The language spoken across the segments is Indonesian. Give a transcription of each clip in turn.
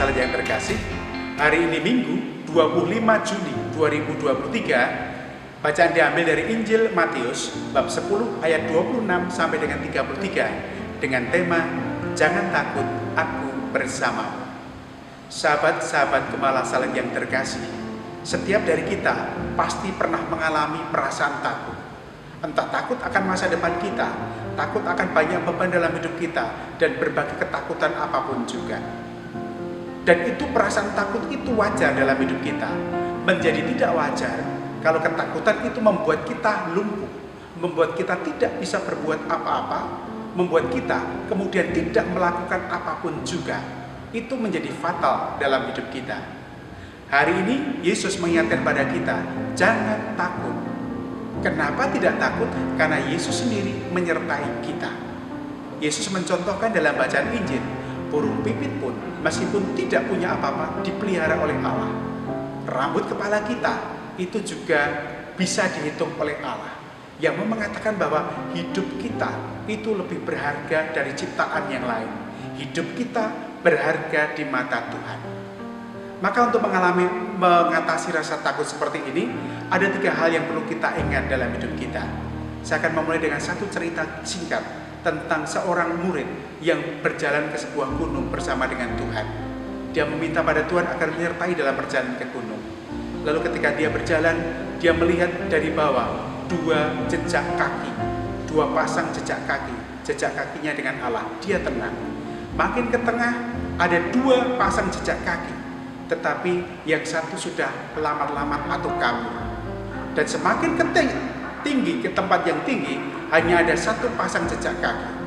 salat yang terkasih, hari ini Minggu 25 Juni 2023, bacaan diambil dari Injil Matius bab 10 ayat 26 sampai dengan 33 dengan tema Jangan takut, aku bersamamu. Sahabat-sahabat Gembala Salat yang terkasih, setiap dari kita pasti pernah mengalami perasaan takut. Entah takut akan masa depan kita, takut akan banyak beban dalam hidup kita, dan berbagai ketakutan apapun juga. Dan itu perasaan takut itu wajar dalam hidup kita. Menjadi tidak wajar kalau ketakutan itu membuat kita lumpuh, membuat kita tidak bisa berbuat apa-apa, membuat kita kemudian tidak melakukan apapun juga. Itu menjadi fatal dalam hidup kita. Hari ini Yesus mengingatkan pada kita, jangan takut. Kenapa tidak takut? Karena Yesus sendiri menyertai kita. Yesus mencontohkan dalam bacaan Injil, burung pipit pun meskipun tidak punya apa-apa dipelihara oleh Allah. Rambut kepala kita itu juga bisa dihitung oleh Allah, yang mengatakan bahwa hidup kita itu lebih berharga dari ciptaan yang lain. Hidup kita berharga di mata Tuhan. Maka untuk mengatasi rasa takut seperti ini, ada 3 hal yang perlu kita ingat dalam hidup kita. Saya akan memulai dengan satu cerita singkat tentang seorang murid yang berjalan ke sebuah gunung bersama dengan Tuhan. Dia meminta pada Tuhan agar menyertai dalam perjalanan ke gunung. Lalu ketika dia berjalan, dia melihat dari bawah 2 jejak kaki, 2 pasang jejak kaki, jejak kakinya dengan Allah. Dia tenang. Makin ke tengah ada 2 pasang jejak kaki, tetapi yang satu sudah lamar-lamar atau kabur. Dan semakin tinggi ke tempat yang tinggi, hanya ada 1 pasang jejak kaki.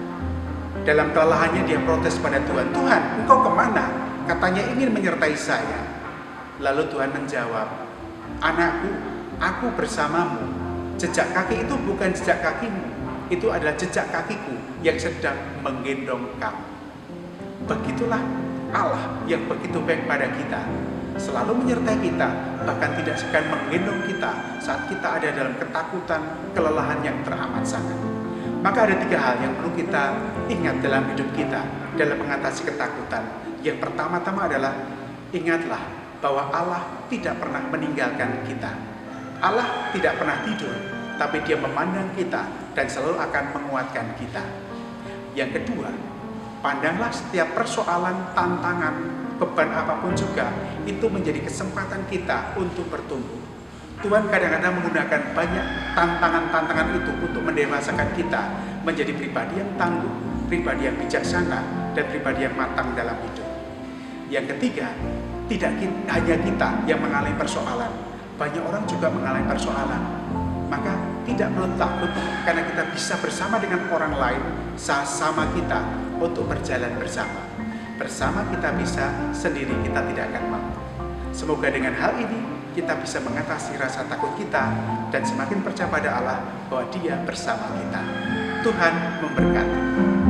Dalam kelelahannya dia protes pada Tuhan, Tuhan, engkau kemana? Katanya ingin menyertai saya. Lalu Tuhan menjawab, anakku, aku bersamamu. Jejak kaki itu bukan jejak kakimu, itu adalah jejak kakiku yang sedang menggendong kamu. Begitulah Allah yang begitu baik pada kita, selalu menyertai kita, bahkan tidak segan menggendong kita saat kita ada dalam ketakutan, kelelahan yang teramat sangat. Maka ada 3 hal yang perlu kita ingat dalam hidup kita dalam mengatasi ketakutan. Yang pertama-tama adalah ingatlah bahwa Allah tidak pernah meninggalkan kita. Allah tidak pernah tidur, tapi Dia memandang kita dan selalu akan menguatkan kita. Yang kedua, pandanglah setiap persoalan, tantangan, beban apapun juga, itu menjadi kesempatan kita untuk bertumbuh. Tuhan kadang-kadang menggunakan banyak tantangan-tantangan itu untuk mendewasakan kita menjadi pribadi yang tangguh, pribadi yang bijaksana, dan pribadi yang matang dalam hidup. Yang ketiga, tidak hanya kita yang mengalami persoalan, banyak orang juga mengalami persoalan. Maka tidak perlu takut karena kita bisa bersama dengan orang lain, sama kita, untuk berjalan bersama. Bersama kita bisa, sendiri kita tidak akan mampu. Semoga dengan hal ini kita bisa mengatasi rasa takut kita dan semakin percaya pada Allah bahwa Dia bersama kita. Tuhan memberkati.